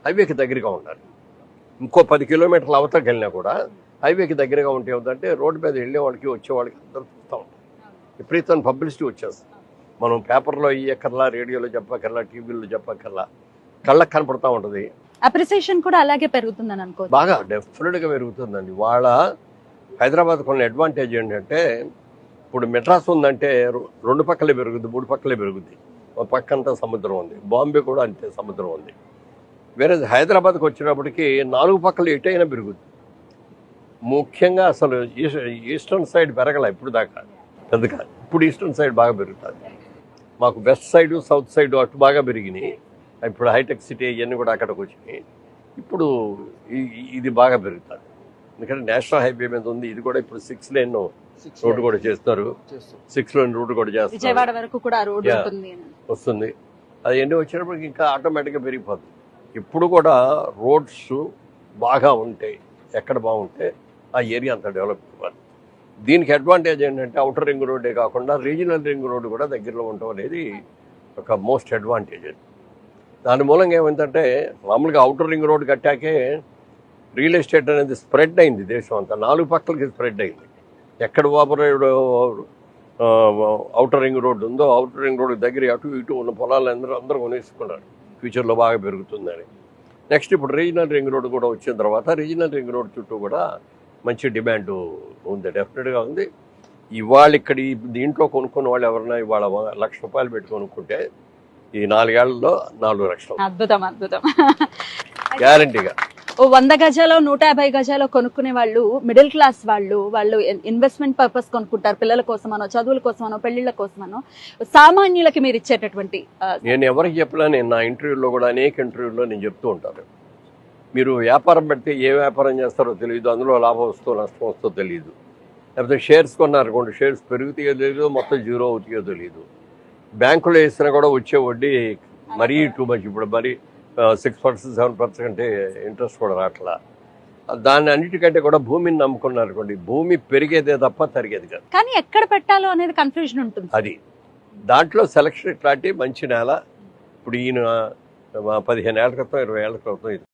హైవేకి దగ్గరగా ఉండాలి. ఇంకో 10 కిలోమీటర్ల అవతలకి వెళ్ళినా కూడా హైవేకి దగ్గరగా ఉంటే ఏమిటంటే రోడ్డు మీద వెళ్ళే వాళ్ళకి వచ్చేవాళ్ళకి అందరూ చూస్తూ ఉంటాం. విపరీతమైన పబ్లిసిటీ వచ్చేస్తుంది. మనం పేపర్లో ఇయ్యక్కర్లా, రేడియోలో చెప్పక్కర్లా, టీవీలో చెప్పక్కర్లా, కళ్ళకు కనపడతా ఉంటుంది. అప్రిసియేషన్ కూడా అలాగే పెరుగుతుందని అనుకో. బాగా డెఫినెట్గా పెరుగుతుందండి. వాళ్ళ హైదరాబాద్ కొన్ని అడ్వాంటేజ్ ఏంటంటే ఇప్పుడు మెడ్రాస్ ఉందంటే 2 పక్కలే పెరుగుద్ది, 3 పక్కలే పెరుగుద్ది. ఒక పక్కంతా సముద్రం ఉంది. బాంబే కూడా అంతే సముద్రం ఉంది. వేరే హైదరాబాద్కి వచ్చినప్పటికీ 4 పక్కలు ఎటైనా పెరుగుద్ది. ముఖ్యంగా అసలు ఈస్టర్న్ సైడ్ పెరగల ఇప్పుడు దాకా పెద్దగా. ఇప్పుడు ఈస్టర్న్ సైడ్ బాగా పెరుగుతుంది. మాకు వెస్ట్ సైడు, సౌత్ సైడు అటు బాగా పెరిగినాయి. ఇప్పుడు హైటెక్ సిటీ ఇవన్నీ కూడా అక్కడికి వచ్చినాయి. ఇప్పుడు ఇది బాగా పెరుగుతుంది. ఎందుకంటే నేషనల్ హైవే మీద ఉంది. ఇది కూడా ఇప్పుడు 6 లేన్ రోడ్డు కూడా చేస్తారు. 6 లేన్ రోడ్డు కూడా చేస్తారు. విజయవాడ వరకు కూడా రోడ్డు వస్తుంది. అది ఎన్ని వచ్చినప్పటికి ఇంకా ఆటోమేటిక్గా పెరిగిపోతుంది. ఇప్పుడు కూడా రోడ్స్ బాగా ఉంటాయి. ఎక్కడ బాగుంటే ఆ ఏరియా అంతా డెవలప్ అవ్వాలి. దీనికి అడ్వాంటేజ్ ఏంటంటే అవుటర్ రింగ్ రోడ్డే కాకుండా రీజనల్ రింగ్ రోడ్డు కూడా దగ్గరలో ఉండటం అనేది ఒక మోస్ట్ అడ్వాంటేజ్. దాని మూలంగా ఏమైందంటే మామూలుగా అవుటర్ రింగ్ రోడ్డు కట్టాకే రియల్ ఎస్టేట్ అనేది స్ప్రెడ్ అయింది దేశం అంతా. 4 పక్కలకి స్ప్రెడ్ అయింది. ఎక్కడ ఓపరేడ్ అవుటర్ రింగ్ రోడ్డు ఉందో అవుటర్ రింగ్ రోడ్డు దగ్గర అటు ఇటు ఉన్న పొలాలు అందరూ కొనేసుకున్నారు. ఫ్యూచర్లో బాగా పెరుగుతుందని. నెక్స్ట్ ఇప్పుడు రీజనల్ రింగ్ రోడ్డు కూడా వచ్చిన తర్వాత రీజనల్ రింగ్ రోడ్డు చుట్టూ కూడా మంచి డిమాండ్ ఉంది, డెఫినెట్గా ఉంది. ఇవాళ ఇక్కడ దీంట్లో కొనుక్కున్న వాళ్ళు ఎవరైనా ఇవాళ ₹1,00,000 పెట్టి కొనుక్కుంటే ఈ 4 ఏళ్లలో 4 లక్షలు. అద్భుతం అద్భుతం. గ్యారంటీగా 100 గజాలో 150 గజాలో కొనుక్కునే వాళ్ళు మిడిల్ క్లాస్ వాళ్ళు ఇన్వెస్ట్మెంట్ పర్పస్ కొనుక్కుంటారు. పిల్లల కోసమనో, చదువుల కోసమనో, పెళ్లిళ్ళ కోసమనో. సామాన్యులకి మీరు ఇచ్చేటటువంటి నేను ఎవరికి చెప్పినా, నేను నా ఇంటర్వ్యూలో కూడా అనేక ఇంటర్వ్యూల్లో నేను చెప్తూ ఉంటాను, మీరు వ్యాపారం పెడితే ఏ వ్యాపారం చేస్తారో తెలియదు, అందులో లాభం వస్తుందో నష్టం వస్తుందో తెలియదు. లేకపోతే షేర్స్ కొన్నారనుకోండి, షేర్స్ పెరుగుతాయో తెలియదు, మొత్తం జీరో అవుతాయో తెలియదు. బ్యాంకులో వేసినా కూడా వచ్చే వడ్డీ మరీ టూ మచ్. ఇప్పుడు మరీ 6%, 7% అంటే ఇంట్రెస్ట్ కూడా రావట్లా. దాన్ని అన్నిటికంటే కూడా భూమిని నమ్ముకున్నారనుకోండి, భూమి పెరిగేదే తప్ప తరిగేది కాదు. కానీ ఎక్కడ పెట్టాలో అనేది కన్ఫ్యూజన్ ఉంటుంది. అది దాంట్లో సెలక్షన్ ఇట్లాంటి మంచి నేల. ఇప్పుడు ఈయన 15 ఏళ్ల క్రితం 20 ఏళ్ల క్రితం